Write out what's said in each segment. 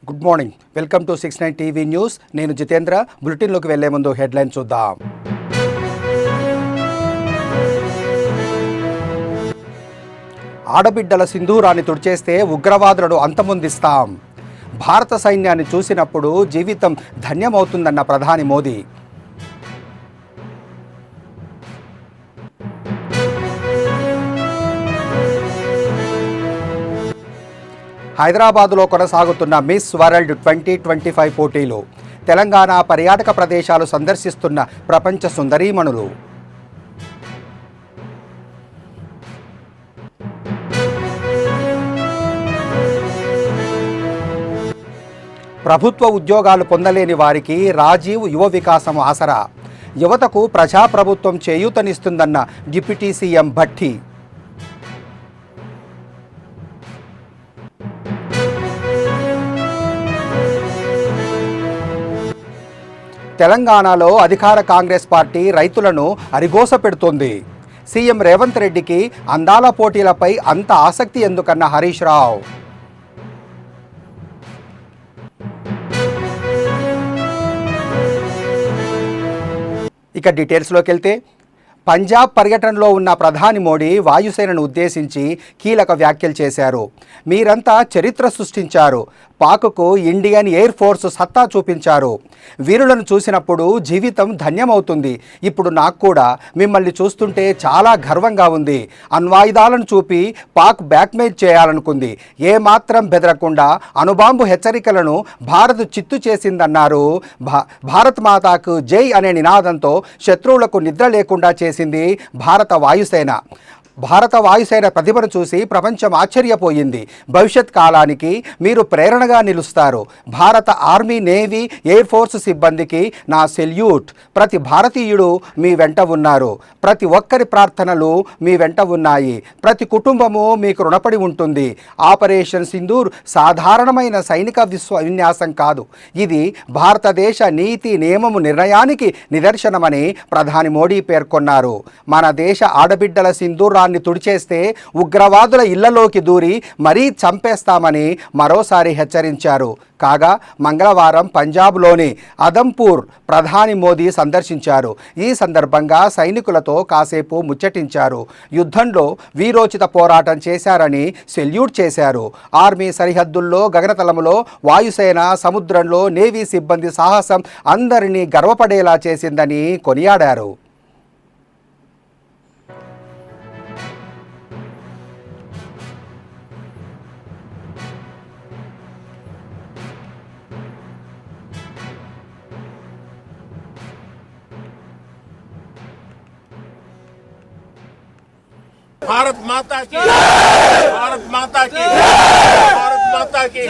Good morning, welcome to 69 TV news. నేను జితేంద్ర. బులెటిన్లోకి వెళ్లే ముందు హెడ్లైన్ చూద్దాం. ఆడబిడ్డల సింధూరాన్ని తుడిచేస్తే ఉగ్రవాదులను అంతమొందిస్తాం. భారత సైన్యాన్ని చూసినప్పుడు జీవితం ధన్యమవుతుందన్న ప్రధాని మోదీ. హైదరాబాదులో కొనసాగుతున్న మిస్ వరల్డ్ 2025 పోటీలు. తెలంగాణ పర్యాటక ప్రదేశాలు సందర్శిస్తున్న ప్రపంచ సుందరీమణులు. ప్రభుత్వ ఉద్యోగాలు పొందలేని వారికి రాజీవ్ యువ వికాసం ఆసరా. యువతకు ప్రజాప్రభుత్వం చేయూతనిస్తుందన్న డిప్యూటీ సీఎం భట్టి. తెలంగాణలో అధికార కాంగ్రెస్ పార్టీ రైతులను అరిగోస పెడుతోంది. సీఎం రేవంత్ రెడ్డికి అందాల పోటీలపై అంత ఆసక్తి ఎందుకన్న హరీష్ రావు. ఇక డీటెయిల్స్లోకి వెళ్తే, పంజాబ్ పర్యటనలో ఉన్న ప్రధాని మోడీ వాయుసేనను ఉద్దేశించి కీలక వ్యాఖ్యలు చేశారు. మీరంతా చరిత్ర సృష్టించారు, పాక్కు ఇండియన్ ఎయిర్ ఫోర్స్ సత్తా చూపించారు. వీరులను చూసినప్పుడు జీవితం ధన్యమవుతుంది. ఇప్పుడు నాకు కూడా మిమ్మల్ని చూస్తుంటే చాలా గర్వంగా ఉంది. అణ్వాయుధాలను చూపి పాక్ బ్యాక్మేజ్ చేయాలనుకుంది. ఏమాత్రం బెదరకుండా అణుబాంబు హెచ్చరికలను భారత్ చిత్తు చేసిందన్నారు. భారత్ మాతాకు జై అనే నినాదంతో శత్రువులకు నిద్ర లేకుండా చేసింది భారత వాయుసేన. భారత వాయుసేన ప్రతిభను చూసి ప్రపంచం ఆశ్చర్యపోయింది. భవిష్యత్ కాలానికి మీరు ప్రేరణగా నిలుస్తారు. భారత ఆర్మీ, నేవీ, ఎయిర్ ఫోర్స్ సిబ్బందికి నా సెల్యూట్. ప్రతి భారతీయుడు మీ వెంట ఉన్నారు. ప్రతి ఒక్కరి ప్రార్థనలు మీ వెంట ఉన్నాయి. ప్రతి కుటుంబము మీకు రుణపడి ఉంటుంది. ఆపరేషన్ సింధూర్ సాధారణమైన సైనిక విన్యాసం కాదు. ఇది భారతదేశ నీతి నియమము నిర్ణయానికి నిదర్శనమని ప్రధాని మోడీ పేర్కొన్నారు. మన దేశ ఆడబిడ్డల సింధూరాన్ని తుడిచేస్తే ఉగ్రవాదుల ఇళ్లలోకి దూరి మరీ చంపేస్తామని మరోసారి హెచ్చరించారు. కాగా మంగళవారం పంజాబ్లోని అదంపూర్ ప్రధాని మోదీ సందర్శించారు. ఈ సందర్భంగా సైనికులతో కాసేపు ముచ్చటించారు. యుద్ధంలో వీరోచిత పోరాటం చేశారని సెల్యూట్ చేశారు. ఆర్మీ సరిహద్దుల్లో, గగనతలంలో, వాయుసేన, సముద్రంలో నేవీ సిబ్బంది సాహసం అందరినీ గర్వపడేలా చేసిందని కొనియాడారు. भारत माता की, भारत माता की, भारत माता की,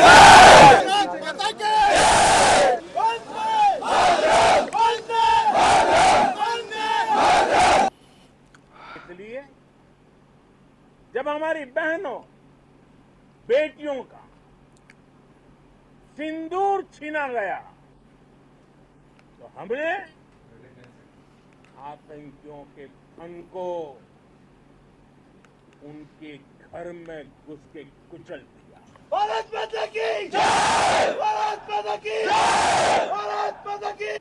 इसलिए जब हमारी बहनों, बेटियों का सिंदूर छीना गया तो हमने आतंकियों के फन को उनके घर में घुस के कुचल दिया। भारत माता की जय, भारत माता की जय, भारत माता की.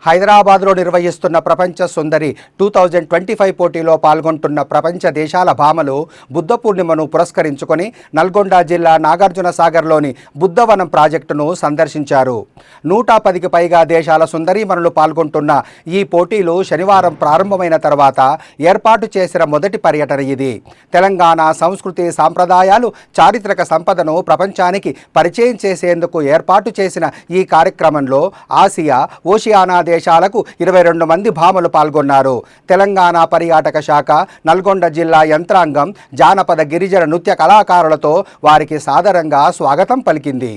హైదరాబాద్లో నిర్వహిస్తున్న ప్రపంచ సుందరి 2025 పోటీలో పాల్గొంటున్న ప్రపంచ దేశాల భామలు బుద్ధ పూర్ణిమను పురస్కరించుకొని నల్గొండ జిల్లా నాగార్జున సాగర్లోని బుద్ధవనం ప్రాజెక్టును సందర్శించారు. 110కి పైగా దేశాల సుందరీమణులు పాల్గొంటున్న ఈ పోటీలు శనివారం ప్రారంభమైన తర్వాత ఏర్పాటు చేసిన మొదటి పర్యటన ఇది. తెలంగాణ సంస్కృతి, సాంప్రదాయాలు, చారిత్రక సంపదను ప్రపంచానికి పరిచయం చేసేందుకు ఏర్పాటు చేసిన ఈ కార్యక్రమంలో ఆసియా, ఓషియానా దేశాలకు 22 మంది భామలు పాల్గొన్నారు. తెలంగాణ పర్యాటక శాఖ, నల్గొండ జిల్లా యంత్రాంగం జానపద, గిరిజన నృత్య కళాకారులతో వారికి సాదరంగా స్వాగతం పలికింది.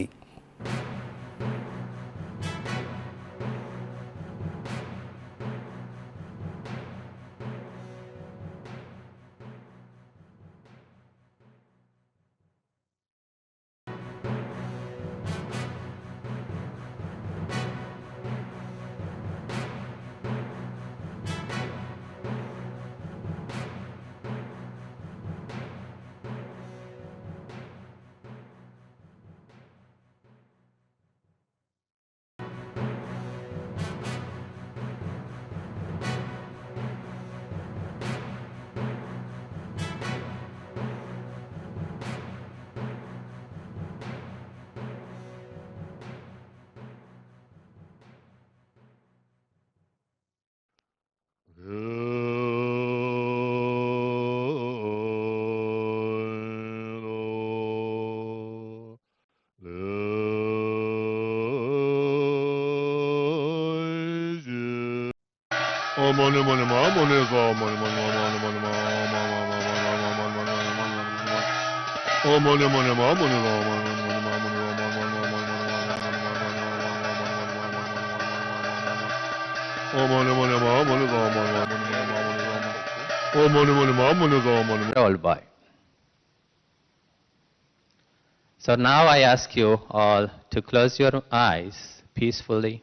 Old boy. So now I ask you all to close your eyes peacefully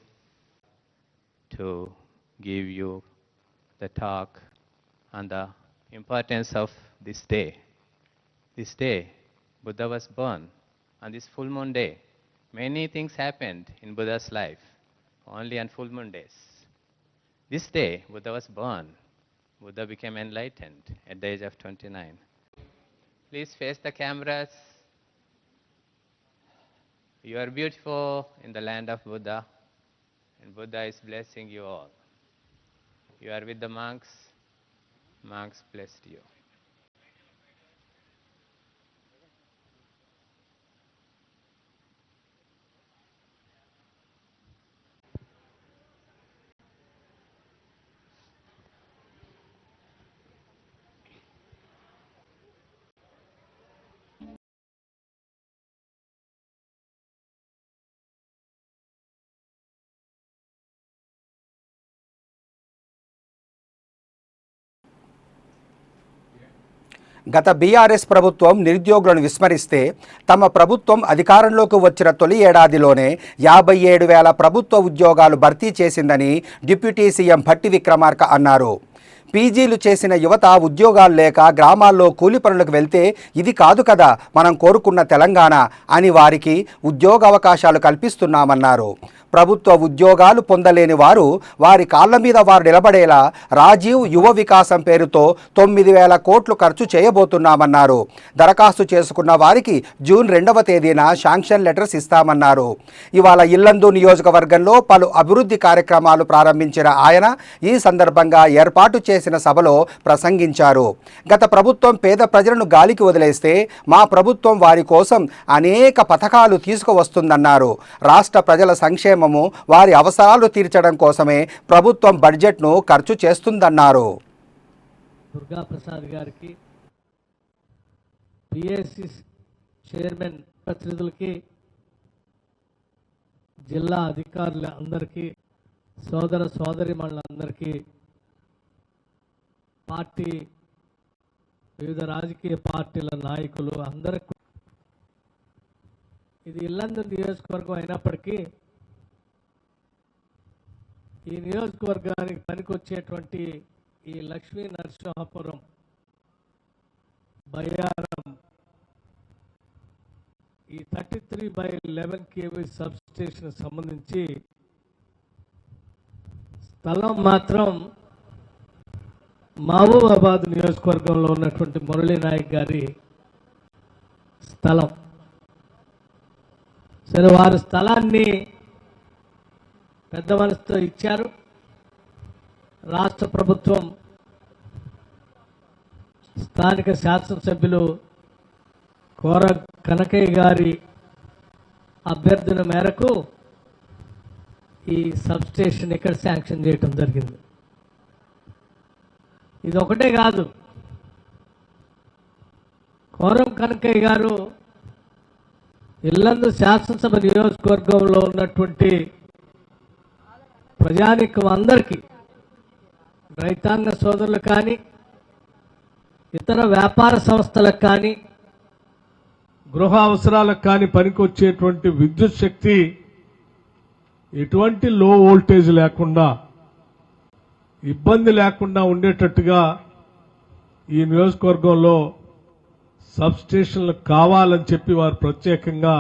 to give you the talk on the importance of this day. This day, Buddha was born on this full moon day. Many things happened in Buddha's life, only on full moon days. This day, Buddha was born. Buddha became enlightened at the age of 29. Please face the cameras. You are beautiful in the land of Buddha, and Buddha is blessing you all. You are with the monks. Monks blessed you. గత BRS ప్రభుత్వం నిరుద్యోగులను విస్మరిస్తే తమ ప్రభుత్వం అధికారంలోకి వచ్చిన తొలి ఏడాదిలోనే 57,000 ప్రభుత్వ ఉద్యోగాలు భర్తీ చేసిందని డిప్యూటీ సీఎం భట్టి విక్రమార్క అన్నారు. పీజీలు చేసిన యువత ఉద్యోగాలు లేక గ్రామాల్లో కూలి పనులకు వెళ్తే ఇది కాదు కదా మనం కోరుకున్న తెలంగాణ అని వారికి ఉద్యోగ అవకాశాలు కల్పిస్తున్నామన్నారు. ప్రభుత్వ ఉద్యోగాలు పొందలేని వారు వారి కాళ్ల మీద వారు నిలబడేలా రాజీవ్ యువ వికాసం పేరుతో 9,000 కోట్లు ఖర్చు చేయబోతున్నామన్నారు. దరఖాస్తు చేసుకున్న వారికి జూన్ 2వ తేదీన శాంక్షన్ లెటర్స్ ఇస్తామన్నారు. ఇవాళ ఇల్లందు నియోజకవర్గంలో పలు అభివృద్ధి కార్యక్రమాలు ప్రారంభించిన ఆయన ఈ సందర్భంగా ఏర్పాటు చేసిన సభలో ప్రసంగించారు. గత ప్రభుత్వం పేద ప్రజలను గాలికి వదిలేస్తే మా ప్రభుత్వం వారి కోసం అనేక పథకాలు తీసుకువస్తుందన్నారు. రాష్ట్ర ప్రజల సంక్షేమము వారి అవసరాలు తీర్చడం కోసమే ప్రభుత్వం బడ్జెట్ను ఖర్చు చేస్తుందన్నారు. దుర్గా ప్రసాద్ గారికి, పిఎస్సి చైర్మన్ ప్రతినిధులకి, జిల్లా అధికారుల అందరికీ, సోదర సోదరిమణులందరికీ, పార్టీ వివిధ రాజకీయ పార్టీల నాయకులు అందరికీ, ఇది ఇల్లందు నియోజకవర్గం అయినప్పటికీ ఈ నియోజకవర్గానికి పనికొచ్చేటువంటి ఈ లక్ష్మీ నరసింహాపురం బయ్యారం ఈ 33/11 kV సబ్ స్టేషన్ సంబంధించి స్థలం మాత్రం మహబూబాబాద్ నియోజకవర్గంలో ఉన్నటువంటి మురళీ నాయక్ గారి స్థలం. సరే, వారి స్థలాన్ని పెద్ద మనసుతో ఇచ్చారు. రాష్ట్ర ప్రభుత్వం స్థానిక శాసనసభ్యులు కోర కనకయ్య గారి అభ్యర్థన మేరకు ఈ సబ్ స్టేషన్ ఇక్కడ శాంక్షన్ చేయటం జరిగింది. ఇది ఒకటే కాదు, కోరం కనకయ్య గారు ఇల్లందు శాసనసభ నియోజకవర్గంలో ఉన్నటువంటి ప్రజానికం అందరికీ, రైతాంగ సోదరులు కానీ, ఇతర వ్యాపార సంస్థలకు కానీ, గృహ అవసరాలకు కానీ పనికొచ్చేటువంటి విద్యుత్ శక్తి ఎటువంటి లో వోల్టేజ్ లేకుండా, ఇబ్బంది లేకుండా ఉండేటట్టుగా ఈ నియోజకవర్గంలో సబ్ స్టేషన్లు కావాలని చెప్పి వారు ప్రత్యేకంగా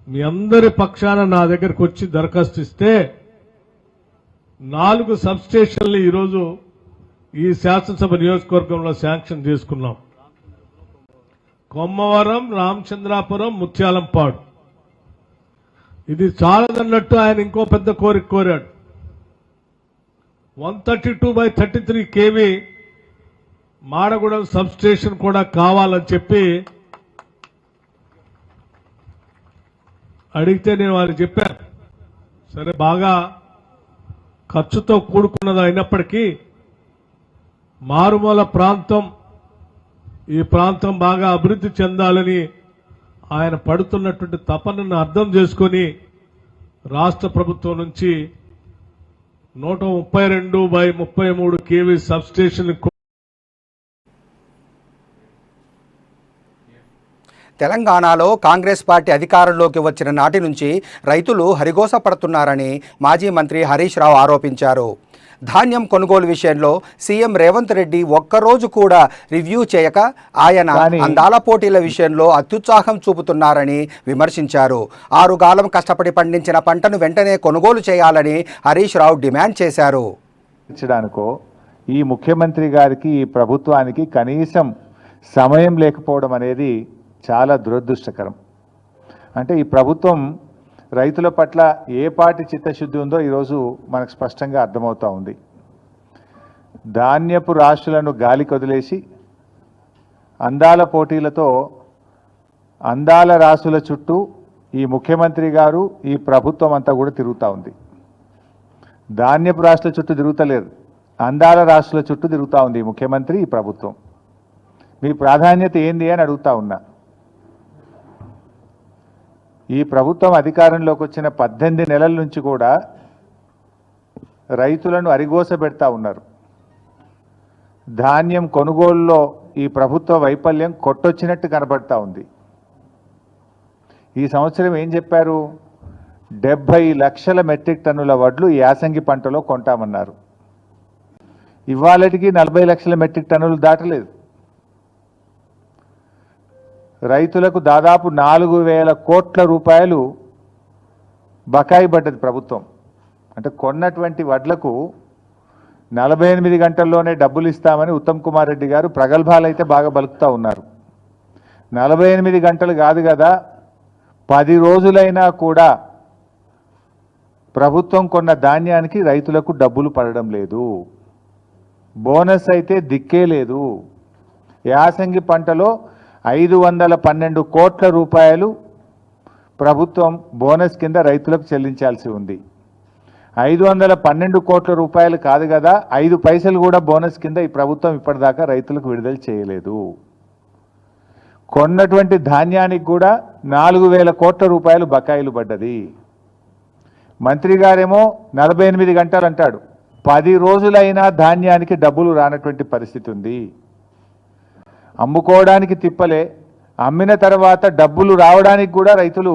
మీ అందరి పక్షాన నా దగ్గరకు వచ్చి దరఖాస్తు ఇస్తే 4 సబ్ స్టేషన్లు ఈరోజు ఈ శాసనసభ నియోజకవర్గంలో శాంక్షన్ చేసుకున్నాం. కొమ్మవరం, రామచంద్రాపురం, ముత్యాలంపాడు. ఇది చాలదన్నట్టు ఆయన ఇంకో పెద్ద కోరిక కోరాడు. 132/33 kV మాడగూడెం సబ్ స్టేషన్ కూడా కావాలని చెప్పి అడిగితే నేను వారికి చెప్పాను. సరే, బాగా ఖర్చుతో కూడుకున్నది అయినప్పటికీ మారుమూల ప్రాంతం, ఈ ప్రాంతం బాగా అభివృద్ధి చెందాలని ఆయన పడుతున్నటువంటి తపనను అర్థం చేసుకొని రాష్ట్ర ప్రభుత్వం నుంచి 132/33 kV సబ్స్టేషన్ తెలంగాణలో కాంగ్రెస్ పార్టీ అధికారంలోకి వచ్చిన నాటి నుంచి రైతులు హరిగోస పడుతున్నారని మాజీ మంత్రి హరీష్ రావు ఆరోపించారు. ధాన్యం కొనుగోలు విషయంలో సీఎం రేవంత్ రెడ్డి ఒక్కరోజు కూడా రివ్యూ చేయక ఆయన అందాల పోటీల విషయంలో అత్యుత్సాహం చూపుతున్నారని విమర్శించారు. 6 కాలం కష్టపడి పండించిన పంటను వెంటనే కొనుగోలు చేయాలని హరీష్ రావు డిమాండ్ చేశారు. ఈ ముఖ్యమంత్రి గారికి, ఈ ప్రభుత్వానికి కనీసం సమయం లేకపోవడం అనేది చాలా దురదృష్టకరం. అంటే ఈ ప్రభుత్వం రైతుల పట్ల ఏ పాటి చిత్తశుద్ధి ఉందో ఈరోజు మనకు స్పష్టంగా అర్థమవుతూ ఉంది. ధాన్యపు రాశులను గాలి కొదిలేసి అందాల పోటీలతో అందాల రాశుల చుట్టూ ఈ ముఖ్యమంత్రి గారు, ఈ ప్రభుత్వం అంతా కూడా తిరుగుతూ ఉంది. ధాన్యపు రాశుల చుట్టూ తిరుగుతలేరు, అందాల రాశుల చుట్టూ తిరుగుతూ ఉంది ఈ ముఖ్యమంత్రి, ఈ ప్రభుత్వం. మీ ప్రాధాన్యత ఏంది అని అడుగుతా ఉన్నా. ఈ ప్రభుత్వం అధికారంలోకి వచ్చిన 18 నెలల నుంచి కూడా రైతులను అరిగోస పెడతా ఉన్నారు. ధాన్యం కొనుగోలులో ఈ ప్రభుత్వ వైఫల్యం కొట్టొచ్చినట్టు కనబడతా ఉంది. ఈ సంవత్సరం ఏం చెప్పారు? 70 లక్షల మెట్రిక్ టన్నుల వడ్లు యాసంగి పంటలో కొంటామన్నారు. ఇవాళటికి 40 లక్షల మెట్రిక్ టన్నులు దాటలేదు. రైతులకు దాదాపు 4,000 కోట్ల రూపాయలు బకాయి పడ్డది ప్రభుత్వం. అంటే కొన్నటువంటి వడ్లకు 48 గంటల్లోనే డబ్బులు ఇస్తామని ఉత్తమ్ కుమార్ రెడ్డి గారు ప్రగల్భాలు అయితే బాగా బలుకుతూ ఉన్నారు. 48 గంటలు కాదు కదా, 10 రోజులైనా కూడా ప్రభుత్వం కొన్న ధాన్యానికి రైతులకు డబ్బులు పడడం లేదు. బోనస్ అయితే దిక్కే లేదు. యాసంగి పంటలో 512 కోట్ల రూపాయలు ప్రభుత్వం బోనస్ కింద రైతులకు చెల్లించాల్సి ఉంది. 512 కోట్ల రూపాయలు కాదు కదా, 5 పైసలు కూడా బోనస్ కింద ఈ ప్రభుత్వం ఇప్పటిదాకా రైతులకు విడుదల చేయలేదు. కొన్నటువంటి ధాన్యానికి కూడా 4,000 కోట్ల రూపాయలు బకాయిలు పడ్డది. మంత్రి గారేమో 48 గంటలు అంటాడు, 10 రోజులైనా ధాన్యానికి డబ్బులు రానటువంటి పరిస్థితి ఉంది. అమ్ముకోవడానికి తిప్పలే, అమ్మిన తర్వాత డబ్బులు రావడానికి కూడా రైతులు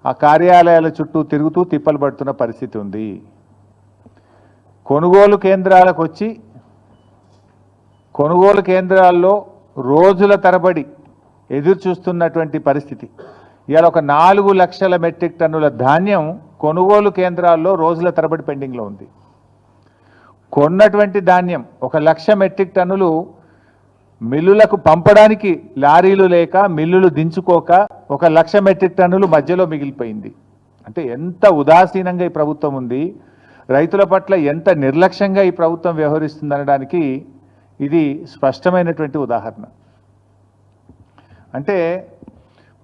ఆ కార్యాలయాల చుట్టూ తిరుగుతూ తిప్పలు పడుతున్న పరిస్థితి ఉంది. కొనుగోలు కేంద్రాలకు వచ్చి కొనుగోలు కేంద్రాల్లో రోజుల తరబడి ఎదురు చూస్తున్నటువంటి పరిస్థితి. ఇవాళ ఒక 4 లక్షల మెట్రిక్ టన్నుల ధాన్యం కొనుగోలు కేంద్రాల్లో రోజుల తరబడి పెండింగ్లో ఉంది. కొన్నటువంటి ధాన్యం 1 లక్ష మెట్రిక్ టన్నులు మిల్లులకు పంపడానికి లారీలు లేక, మిల్లులు దించుకోక 1 లక్ష మెట్రిక్ టన్నులు మధ్యలో మిగిలిపోయింది. అంటే ఎంత ఉదాసీనంగా ఈ ప్రభుత్వం ఉంది, రైతుల పట్ల ఎంత నిర్లక్ష్యంగా ఈ ప్రభుత్వం వ్యవహరిస్తుందనడానికి ఇది స్పష్టమైనటువంటి ఉదాహరణ. అంటే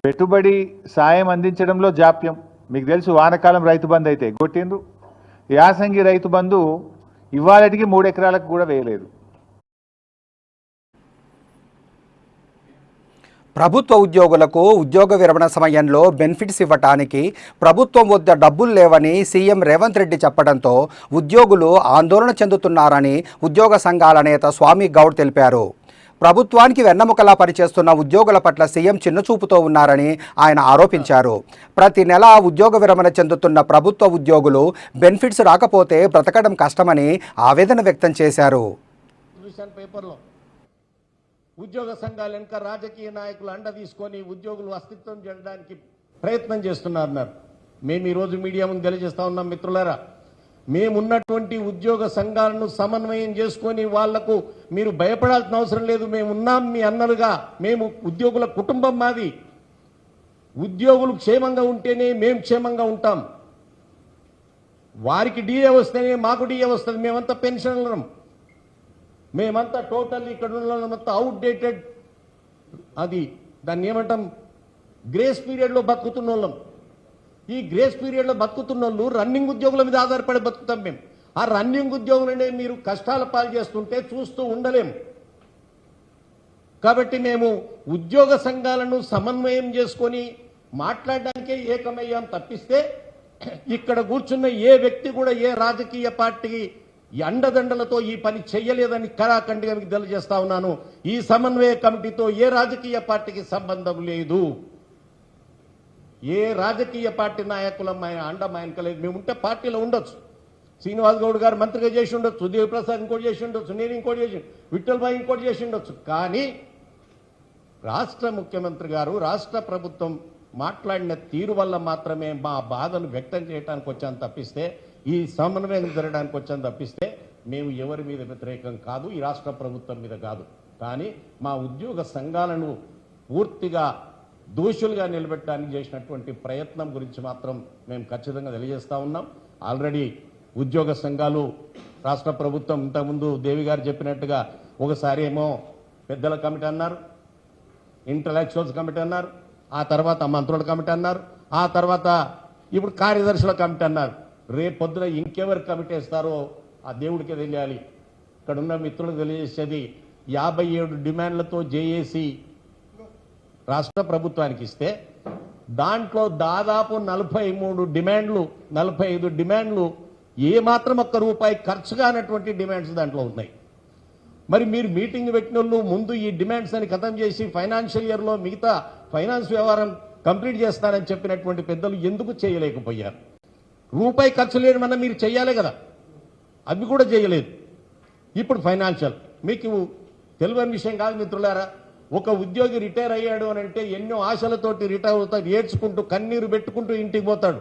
పెట్టుబడి సాయం అందించడంలో జాప్యం. మీకు తెలుసు, వానకాలం రైతు బంధు అయితే కొట్టిండ్రు, యాసంగి రైతు బంధు ఇవాళటికి 3 ఎకరాలకు కూడా వేయలేదు. ప్రభుత్వ ఉద్యోగులకు ఉద్యోగ విరమణ సమయంలో బెనిఫిట్స్ ఇవ్వటానికి ప్రభుత్వం వద్ద డబ్బులు లేవని సీఎం రేవంత్ రెడ్డి చెప్పడంతో ఉద్యోగులు ఆందోళన చెందుతున్నారని ఉద్యోగ సంఘాల నేత స్వామి గౌడ్ తెలిపారు. ప్రభుత్వానికి వెన్నముకలా పనిచేస్తున్న ఉద్యోగుల పట్ల సీఎం చిన్నచూపుతో ఉన్నారని ఆయన ఆరోపించారు. ప్రతి నెల ఉద్యోగ విరమణ చెందుతున్న ప్రభుత్వ ఉద్యోగులు బెనిఫిట్స్ రాకపోతే బ్రతకడం కష్టమని ఆవేదన వ్యక్తం చేశారు. ఉద్యోగ సంఘాలు వెనుక రాజకీయ నాయకులు అండ తీసుకొని ఉద్యోగులు అస్తిత్వం చేయడానికి ప్రయత్నం చేస్తున్నారు. మేము ఈరోజు మీడియా ముందు తెలియజేస్తా ఉన్నాం, మిత్రులారా, మేమున్నటువంటి ఉద్యోగ సంఘాలను సమన్వయం చేసుకొని వాళ్లకు మీరు భయపడాల్సిన అవసరం లేదు, మేము ఉన్నాం మీ అన్నలుగా, మేము ఉద్యోగుల కుటుంబం మాది, ఉద్యోగులు క్షేమంగా ఉంటేనే మేము క్షేమంగా ఉంటాం, వారికి డిఏ వస్తేనే మాకు డిఏ వస్తుంది, మేమంతా పెన్షనర్లం, మేమంతా టోటల్ ఇక్కడ ఉన్నంతా అవుట్డేటెడ్, అది దాన్ని ఏమంటాం, గ్రేస్ పీరియడ్లో బతుకుతున్న వాళ్ళం. ఈ గ్రేస్ పీరియడ్లో బతుకుతున్న వాళ్ళు రన్నింగ్ ఉద్యోగుల మీద ఆధారపడి బతుకుతాం మేము. ఆ రన్నింగ్ ఉద్యోగులనే మీరు కష్టాల పాలు చేస్తుంటే చూస్తూ ఉండలేము. కాబట్టి మేము ఉద్యోగ సంఘాలను సమన్వయం చేసుకొని మాట్లాడడానికే ఏకమయ్యాం తప్పిస్తే ఇక్కడ కూర్చున్న ఏ వ్యక్తి కూడా ఏ రాజకీయ పార్టీకి అండదండలతో ఈ పని చెయ్యలేదని కరాఖండిగా మీకు తెలియజేస్తా ఉన్నాను. ఈ సమన్వయ కమిటీతో ఏ రాజకీయ పార్టీకి సంబంధం లేదు. ఏ రాజకీయ పార్టీ నాయకుల అండమాయనకలేదు. మేము ఉంటే పార్టీలో ఉండొచ్చు. శ్రీనివాస్ గౌడ్ గారు మంత్రిగా చేసి ఉండొచ్చు, దేవి ప్రసాద్ ఇంకోటి చేసి ఉండొచ్చు, నేను ఇంకోటి చేసి, విఠల్ భాయ్ ఇంకోటి చేసి ఉండొచ్చు. కానీ రాష్ట్ర ముఖ్యమంత్రి గారు, రాష్ట్ర ప్రభుత్వం మాట్లాడిన తీరు వల్ల మాత్రమే మా బాధను వ్యక్తం చేయడానికి వచ్చాను తప్పిస్తే, ఈ సమన్వయం జరగడానికి వచ్చాను తప్పిస్తే మేము ఎవరి మీద వ్యతిరేకం కాదు, ఈ రాష్ట్ర ప్రభుత్వం మీద కాదు. కానీ మా ఉద్యోగ సంఘాలను పూర్తిగా దోషులుగా నిలబెట్టడానికి చేసినటువంటి ప్రయత్నం గురించి మాత్రం మేము ఖచ్చితంగా తెలియజేస్తా ఉన్నాం. ఆల్రెడీ ఉద్యోగ సంఘాలు రాష్ట్ర ప్రభుత్వం ఇంతకుముందు దేవి గారు చెప్పినట్టుగా ఒకసారి ఏమో పెద్దల కమిటీ అన్నారు, ఇంటలెక్చువల్స్ కమిటీ అన్నారు, ఆ తర్వాత మంత్రుల కమిటీ అన్నారు, ఆ తర్వాత ఇప్పుడు కార్యదర్శుల కమిటీ అన్నారు. రేపు పొద్దున ఇంకెవరు కమిటీ వేస్తారో ఆ దేవుడికే తెలియాలి. ఇక్కడ ఉన్న మిత్రులకు తెలియజేసేది 57 డిమాండ్లతో జేఏసీ రాష్ట్ర ప్రభుత్వానికి ఇస్తే దాంట్లో దాదాపు 43 డిమాండ్లు 45 డిమాండ్లు ఏమాత్రం ₹1 ఖర్చు కానటువంటి డిమాండ్స్ దాంట్లో ఉన్నాయి. మరి మీరు మీటింగ్ పెట్టిన వాళ్ళు ముందు ఈ డిమాండ్స్ అని ఖతం చేసి ఫైనాన్షియల్ ఇయర్లో మిగతా ఫైనాన్స్ వ్యవహారం కంప్లీట్ చేస్తారని చెప్పినటువంటి పెద్దలు ఎందుకు చేయలేకపోయారు? ₹1 ఖర్చు లేనిమన్నా మీరు చేయాలి కదా, అవి కూడా చేయలేదు. ఇప్పుడు ఫైనాన్షియల్ మీకు తెలియని విషయం కాదు మిత్రులారా. ఒక ఉద్యోగి రిటైర్ అయ్యాడు అని అంటే ఎన్నో ఆశలతోటి రిటైర్ అవుతాడు, ఏడ్చుకుంటూ కన్నీరు పెట్టుకుంటూ ఇంటికి పోతాడు,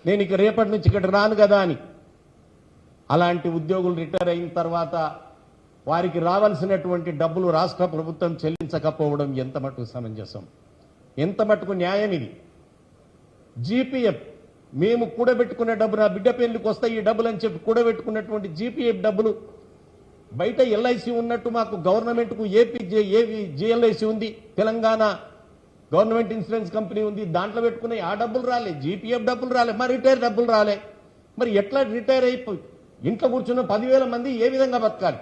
నేను ఇక రేపటి నుంచి ఇక్కడ రాను కదా అని. అలాంటి ఉద్యోగులు రిటైర్ అయిన తర్వాత వారికి రావాల్సినటువంటి డబ్బులు రాష్ట్ర ప్రభుత్వం చెల్లించకపోవడం ఎంత మటుకు సమంజసం, ఎంత మటుకు న్యాయం ఇది? జీపీఎఫ్ మేము కూడబెట్టుకునే డబ్బు, నా బిడ్డ పెళ్లికి వస్తాయి ఈ డబ్బులు అని చెప్పి కూడబెట్టుకున్నటువంటి జీపీఎఫ్ డబ్బులు బయట ఎల్ఐసి ఉన్నట్టు మాకు గవర్నమెంట్కు ఏపీ జిఎల్ఐసి ఉంది, తెలంగాణ గవర్నమెంట్ ఇన్సూరెన్స్ కంపెనీ ఉంది, దాంట్లో పెట్టుకునే ఆ డబ్బులు రాలే, జీపీఎఫ్ డబ్బులు రాలే, మరి రిటైర్ డబ్బులు రాలే. మరి ఎట్లా రిటైర్ అయిపోయి ఇంట్లో కూర్చున్న 10,000 మంది ఏ విధంగా బతకాలి?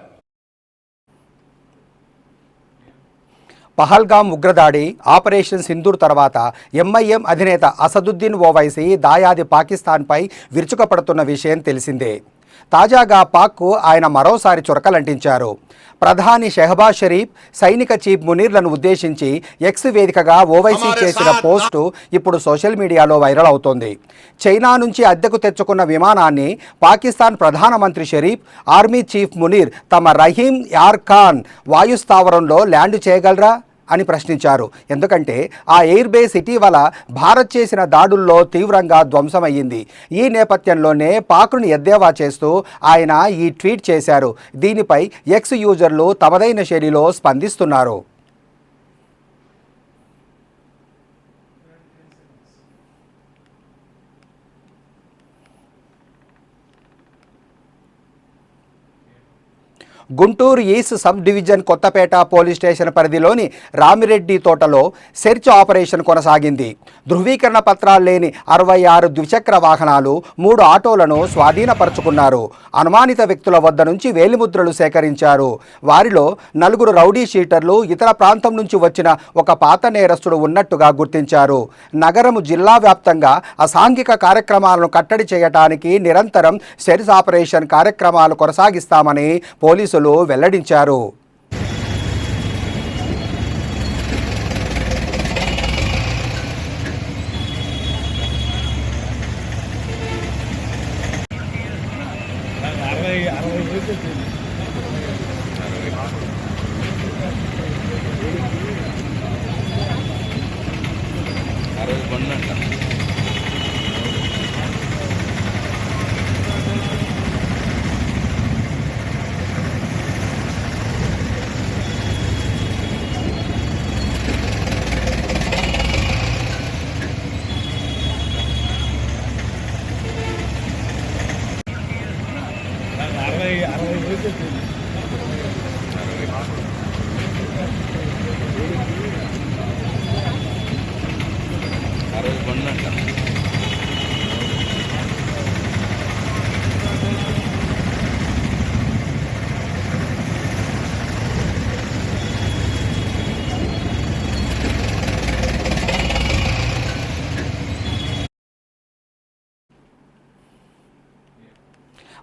పహల్గాం ఉగ్రదాడి ఆపరేషన్ సింధూర్ తర్వాత ఎంఐఎం అధినేత అసదుద్దీన్ ఓవైసీ దాయాది పాకిస్తాన్పై విరుచుకపడుతున్న విషయం తెలిసిందే. తాజాగా పాక్కు ఆయన మరోసారి చురకలంటించారు. ప్రధాని షెహబాజ్ షరీఫ్, సైనిక చీఫ్ మునీర్లను ఉద్దేశించి ఎక్స్ వేదికగా ఓవైసీ చేసిన పోస్టు ఇప్పుడు సోషల్ మీడియాలో వైరల్ అవుతోంది. చైనా నుంచి అద్దెకు తెచ్చుకున్న విమానాన్ని పాకిస్తాన్ ప్రధానమంత్రి షరీఫ్, ఆర్మీ చీఫ్ మునీర్ తమ రహీం యార్ ఖాన్ వాయుస్థావరంలో ల్యాండ్ చేయగలరా అని ప్రశ్నించారు. ఎందుకంటే ఆ ఎయిర్ బేస్ ఇటీవల భారత్ చేసిన దాడుల్లో తీవ్రంగా ధ్వంసమయ్యింది. ఈ నేపథ్యంలోనే పాక్ను ఎద్దేవా చేస్తూ ఆయన ఈ ట్వీట్ చేశారు. దీనిపై ఎక్స్ యూజర్లు తమదైన శైలిలో స్పందిస్తున్నారు. Guntur east sub division Kothapet police station పరిధిలోని రామిరెడ్డి తోటలో సెర్చ్ ఆపరేషన్ కొనసాగింది. ధృవీకరణ పత్రాలు లేని 66 ద్విచక్ర వాహనాలు, 3 ఆటోలను స్వాధీనపరుచుకున్నారు. అనుమానిత వ్యక్తుల వద్ద నుంచి వేలిముద్రలు సేకరించారు. వారిలో 4 రౌడీ షీటర్లు, ఇతర ప్రాంతం నుంచి వచ్చిన ఒక పాత నేరస్తుడు ఉన్నట్టుగా గుర్తించారు. నగరం జిల్లా వ్యాప్తంగా అసాంఘిక కార్యక్రమాలను కట్టడి చేయడానికి నిరంతరం సెర్చ్ ఆపరేషన్ కార్యక్రమాలు కొనసాగిస్తామని పోలీసులు వెల్లడించారు.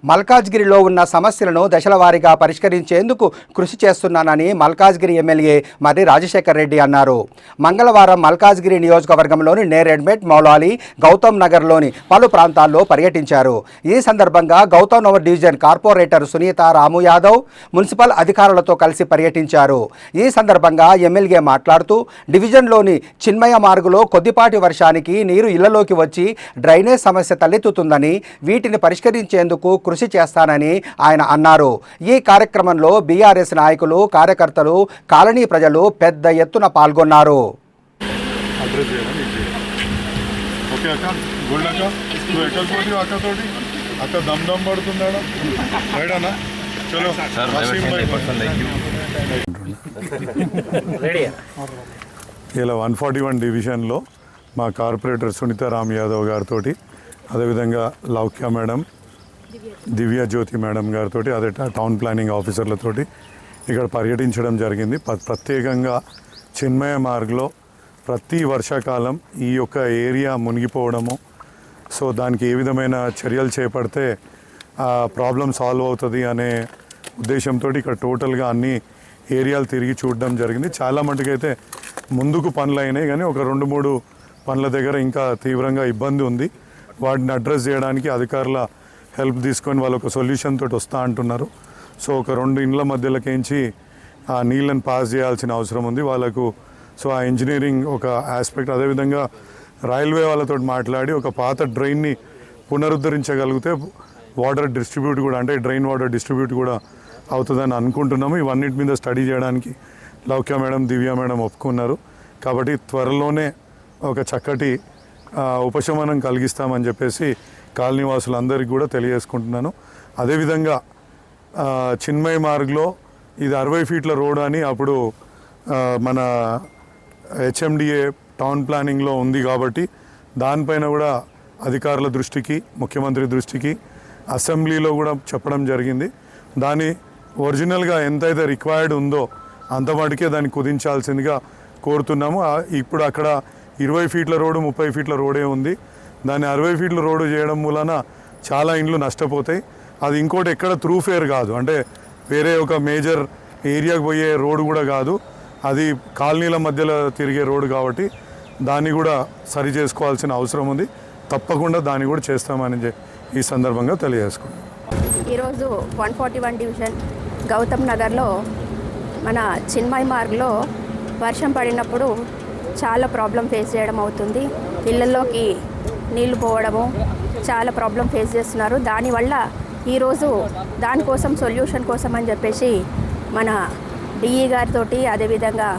మల్కాజ్గిరిలో ఉన్న సమస్యలను దశలవారీగా పరిష్కరించేందుకు కృషి చేస్తున్నానని మల్కాజ్గిరి ఎమ్మెల్యే మర్రి రాజశేఖర్ రెడ్డి అన్నారు. మంగళవారం మల్కాజ్గిరి నియోజకవర్గంలోని నేరెడ్మెట్, మౌలాలి, గౌతమ్ నగర్లోని పలు ప్రాంతాల్లో పర్యటించారు. ఈ సందర్భంగా గౌతమ్ నగర్ డివిజన్ కార్పొరేటర్ సునీత రాము యాదవ్ మున్సిపల్ అధికారులతో కలిసి పర్యటించారు. ఈ సందర్భంగా ఎమ్మెల్యే మాట్లాడుతూ డివిజన్లోని చిన్మయ మార్గులో కొద్దిపాటి వర్షానికి నీరు ఇళ్లలోకి వచ్చి డ్రైనేజ్ సమస్య తలెత్తుతుందని, వీటిని పరిష్కరించేందుకు కృషి చేస్తానని ఆయన అన్నారు. ఈ కార్యక్రమంలో బీఆర్ఎస్ నాయకులు, కార్యకర్తలు, కాలనీ ప్రజలు పెద్ద ఎత్తున పాల్గొన్నారు. ఇలా 141 డివిజన్లో మా కార్పొరేటర్ సునీత రామ్ యాదవ్ గారితో, అదేవిధంగా లౌక్య మేడం, దివ్య జ్యోతి మేడం గారితో, అదే టౌన్ ప్లానింగ్ ఆఫీసర్లతోటి ఇక్కడ పర్యటించడం జరిగింది. ప్రత్యేకంగా చిన్మయ మార్గ్లో ప్రతి వర్షాకాలం ఈ యొక్క ఏరియా మునిగిపోవడము, సో దానికి ఏ విధమైన చర్యలు చేపడితే ప్రాబ్లం సాల్వ్ అవుతుంది అనే ఉద్దేశంతో ఇక్కడ టోటల్గా అన్ని ఏరియాలు తిరిగి చూడడం జరిగింది. చాలా మటుకైతే ముందుకు పనులు అయినాయి, కానీ ఒక 2-3 పనుల దగ్గర ఇంకా తీవ్రంగా ఇబ్బంది ఉంది. వాటిని అడ్రస్ చేయడానికి అధికారుల హెల్ప్ తీసుకొని వాళ్ళు ఒక సొల్యూషన్ తోటి వస్తూ అంటున్నారు. సో ఒక 2 ఇండ్ల మధ్యలోకించి ఆ నీళ్ళని పాస్ చేయాల్సిన అవసరం ఉంది వాళ్ళకు. సో ఆ ఇంజనీరింగ్ ఒక ఆస్పెక్ట్, అదేవిధంగా రైల్వే వాళ్ళతో మాట్లాడి ఒక పాత డ్రైన్ని పునరుద్ధరించగలిగితే వాటర్ డిస్ట్రిబ్యూట్ కూడా, అంటే డ్రైన్ వాటర్ డిస్ట్రిబ్యూట్ కూడా అవుతుందని అనుకుంటున్నాము. ఇవన్నిటి మీద స్టడీ చేయడానికి లౌక్య మేడం, దివ్య మేడం ఒప్పుకున్నారు. కాబట్టి త్వరలోనే ఒక చక్కటి ఉపశమనం కలిగిస్తామని చెప్పేసి కాలనీ వాసులందరికీ కూడా తెలియజేసుకుంటున్నాను. అదేవిధంగా చిన్మయ మార్గ్లో ఇది 60 ఫీట్ల రోడ్ అని అప్పుడు మన హెచ్ఎండిఏ టౌన్ ప్లానింగ్లో ఉంది కాబట్టి దానిపైన కూడా అధికారుల దృష్టికి, ముఖ్యమంత్రి దృష్టికి, అసెంబ్లీలో కూడా చెప్పడం జరిగింది. దాని ఒరిజినల్గా ఎంతైతే రిక్వైర్డ్ ఉందో అంత మటుకే దాన్ని కుదించాల్సిందిగా కోరుతున్నాము. ఇప్పుడు అక్కడ 20 ఫీట్ల రోడ్డు, 30 ఫీట్ల రోడే ఉంది. దాన్ని 60 ఫీట్ల రోడ్డు చేయడం వలన చాలా ఇండ్లు నష్టపోతాయి. అది ఇంకోటి ఎక్కడ త్రూ ఫేర్ కాదు, అంటే వేరే ఒక మేజర్ ఏరియాకు పోయే రోడ్డు కూడా కాదు, అది కాలనీల మధ్యలో తిరిగే రోడ్డు కాబట్టి దాన్ని కూడా సరి చేసుకోవాల్సిన అవసరం ఉంది. తప్పకుండా దాన్ని కూడా చేస్తామని ఈ సందర్భంగా తెలియజేసుకున్నాం. ఈరోజు 141 డివిజన్ గౌతమ్ నగర్లో మన చిన్మయ్ మార్గ్లో వర్షం పడినప్పుడు చాలా ప్రాబ్లం ఫేస్ చేయడం అవుతుంది. ఇళ్ళల్లోకి నీళ్లు పోవడము చాలా ప్రాబ్లం ఫేస్ చేస్తున్నారు. దానివల్ల ఈరోజు దానికోసం సొల్యూషన్ కోసం అని చెప్పేసి మన డిఈ గారితో, అదేవిధంగా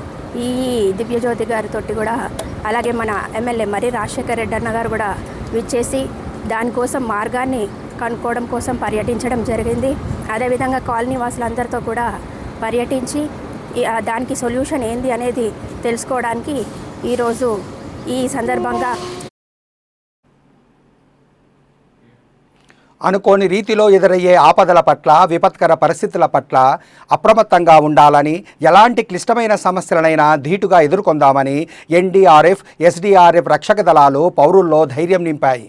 ఈఈ దివ్యజ్యోతి గారితో కూడా, అలాగే మన ఎమ్మెల్యే మర్రి రాజశేఖర్ రెడ్డి అన్న గారు కూడా విచ్చేసి దానికోసం మార్గాన్ని కనుక్కోవడం కోసం పర్యటించడం జరిగింది. అదేవిధంగా కాలనీ వాసులందరితో కూడా పర్యటించి దానికి సొల్యూషన్ ఏంది అనేది తెలుసుకోవడానికి ఈరోజు ఈ సందర్భంగా అనుకోని రీతిలో ఎదురయ్యే ఆపదల పట్ల, విపత్కర పరిస్థితుల పట్ల అప్రమత్తంగా ఉండాలని, ఎలాంటి క్లిష్టమైన సమస్యలనైనా ధీటుగా ఎదుర్కొందామని ఎన్డీఆర్ఎఫ్, ఎస్డీఆర్ఎఫ్ రక్షక దళాలు పౌరుల్లో ధైర్యం నింపాయి.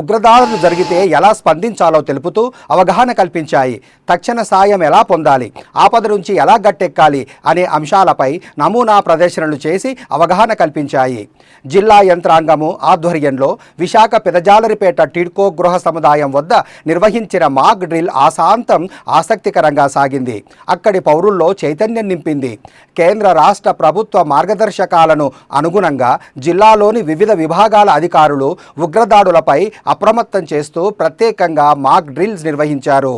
ఉగ్రదాడులు జరిగితే ఎలా స్పందించాలో తెలుపుతూ అవగాహన కల్పించాయి. తక్షణ సాయం ఎలా పొందాలి, ఆపద నుంచి ఎలా గట్టెక్కాలి అనే అంశాలపై నమూనా ప్రదర్శనలు చేసి అవగాహన కల్పించాయి. జిల్లా యంత్రాంగము ఆధ్వర్యంలో విశాఖ పెదజాలరిపేట టిడ్కో గృహ సముదాయం వద్ద నిర్వహించిన మాక్ డ్రిల్ ఆశాంతం ఆసక్తికరంగా సాగింది. అక్కడి పౌరుల్లో చైతన్యం నింపింది. కేంద్ర రాష్ట్ర ప్రభుత్వ మార్గదర్శకాలను అనుగుణంగా జిల్లాలోని వివిధ విభాగాల అధికారులు ఉగ్రదాడులపై అప్రమత్తం చేస్తూ ప్రత్యేకంగా మాక్ డ్రిల్స్ నిర్వహించారు.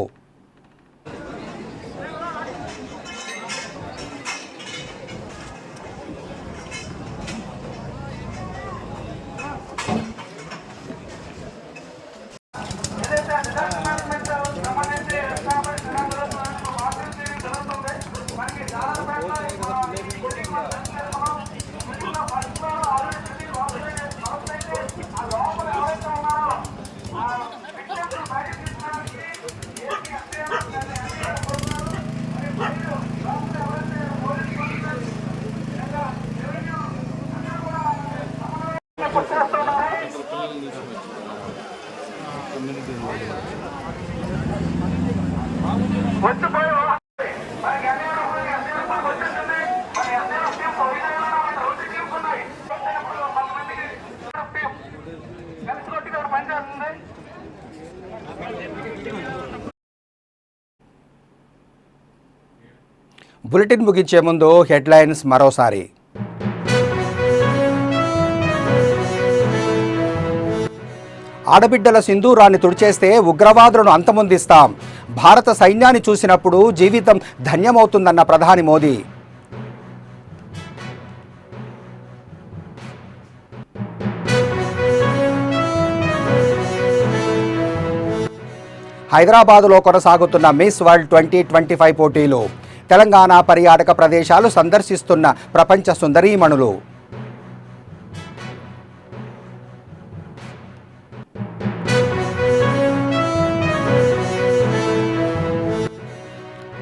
బులెటిన్ ముగించే ముందు హెడ్లైన్స్ మరోసారి. ఆడబిడ్డల సింధూరాన్ని తుడిచేస్తే ఉగ్రవాదులను అంతమొందిస్తాం. భారత సైన్యాన్ని చూసినప్పుడు జీవితం ధన్యమవుతుందన్న ప్రధాని మోదీ. హైదరాబాదులో కొనసాగుతున్న మిస్ వరల్డ్ 2025 పోటీలు. తెలంగాణ పర్యాటక ప్రదేశాలు సందర్శిస్తున్న ప్రపంచ సుందరీమణులు.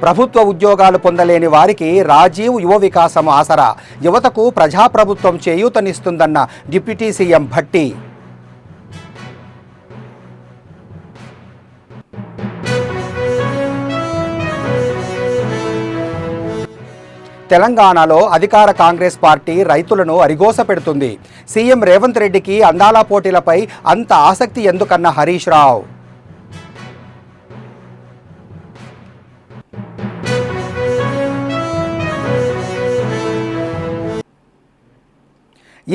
ప్రభుత్వ ఉద్యోగాలు పొందలేని వారికి రాజీవ్ యువ వికాసం ఆసరా. యువతకు ప్రజాప్రభుత్వం చేయూతనిస్తుందన్న డిప్యూటీ సీఎం భట్టి. తెలంగాణలో అధికార కాంగ్రెస్ పార్టీ రైతులను అరిగోస పెడుతుంది. సీఎం రేవంత్ రెడ్డికి అందాల పోటీలపై అంత ఆసక్తి ఎందుకన్న హరీష్ రావు.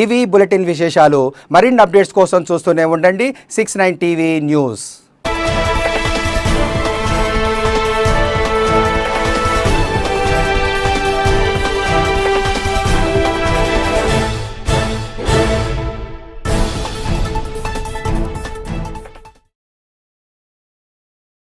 ఇవి బులెటిన్ విశేషాలు. మరిన్ని అప్డేట్స్ కోసం చూస్తూనే ఉండండి 69 టీవీ న్యూస్.